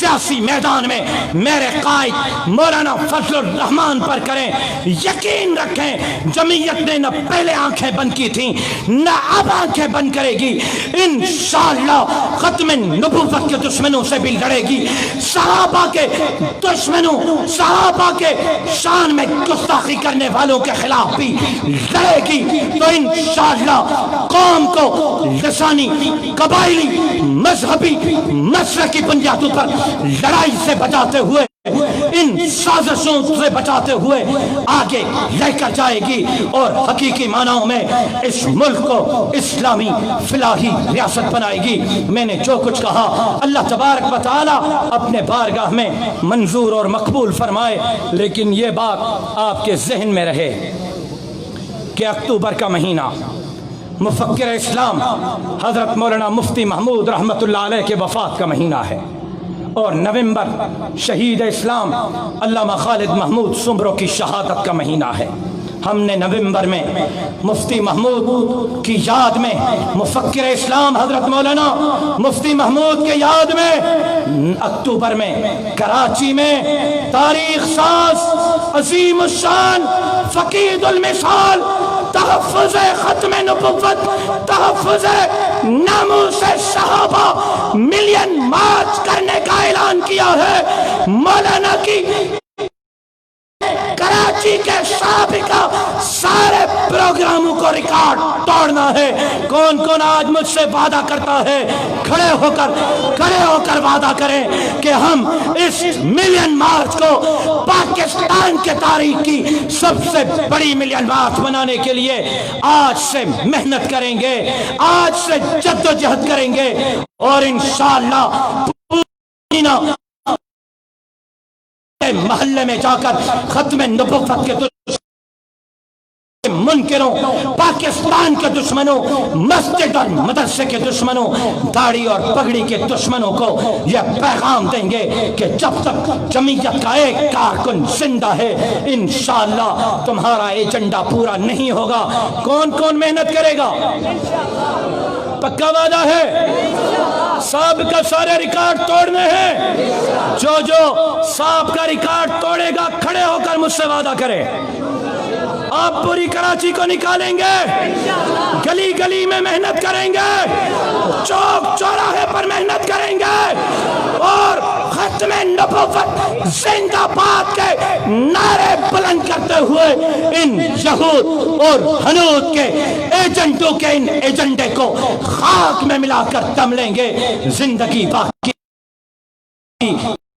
Speaker 1: سیاسی میدان میں میرے قائد مولانا فضل الرحمان پر کریں. یقین رکھیں جمعیت نے نہ پہلے آنکھیں بند کی تھیں نہ اب آنکھیں بند کرے گی. انشاءاللہ ختم نبوت کے دشمنوں سے بھی لڑے گی, صحابہ کے دشمنوں, صحابہ کے شان میں گستاخی کرنے والوں کے خلاف بھی لڑے گی. تو انشاءاللہ قوم کو لسانی, قبائلی, مذہبی, مسلکی بنیادوں پر لڑائی سے بچاتے ہوئے, ان سازشوں سے بچاتے ہوئے آگے لے کر جائے گی اور حقیقی معنوں میں اس ملک کو اسلامی فلاحی ریاست بنائے گی. میں نے جو کچھ کہا اللہ تبارک و تعالی اپنے بارگاہ میں منظور اور مقبول فرمائے, لیکن یہ بات آپ کے ذہن میں رہے کہ اکتوبر کا مہینہ مفکر اسلام حضرت مولانا مفتی محمود رحمت اللہ علیہ کے وفات کا مہینہ ہے, اور نومبر شہید اسلام علامہ خالد محمود سمرو کی شہادت کا مہینہ ہے. ہم نے نومبر میں مفتی محمود کی یاد میں, مفکر اسلام حضرت مولانا مفتی محمود کے یاد میں, اکتوبر میں کراچی میں تاریخ ساز عظیم الشان فقید المثال تحفظ ختم نبوت, تحفظ ناموس صحابہ ملین مارچ کرنے کا اعلان کیا ہے. مولانا کی کراچی کے سابقہ سارے پروگراموں کو ریکارڈ توڑنا ہے. کون کون آج مجھ سے وعدہ کرتا ہے, کھڑے ہو کر وعدہ کریں کہ ہم اس ملین مارچ کو پاکستان کے تاریخ کی سب سے بڑی ملین مارچ بنانے کے لیے آج سے محنت کریں گے, آج سے جدوجہد کریں گے, اور انشاءاللہ محلے میں جا کر ختم نبوت کے منکروں, پاکستان کے دشمنوں, مسجد اور مدرسے کے دشمنوں, داڑھی اور پگڑی کے دشمنوں کو یہ پیغام دیں گے کہ جب تک جمعیت کا ایک کارکن زندہ ہے انشاءاللہ تمہارا ایجنڈا پورا نہیں ہوگا. کون کون محنت کرے گا؟ پکا وعدہ ہے؟ صاحب کا سارے ریکارڈ توڑنے ہیں. جو صاحب کا ریکارڈ توڑے گا کھڑے ہو کر مجھ سے وعدہ کرے. آپ پوری کراچی کو نکالیں گے, گلی گلی میں محنت کریں گے, چوک چوراہے پر محنت کریں گے, اور ختم نبوت زندہ باد کے نعرے بلند کرتے ہوئے ان یہود اور ہنود کے ایجنٹوں کے ان ایجنڈے کو خاک میں ملا کر دم لیں گے. زندگی باقی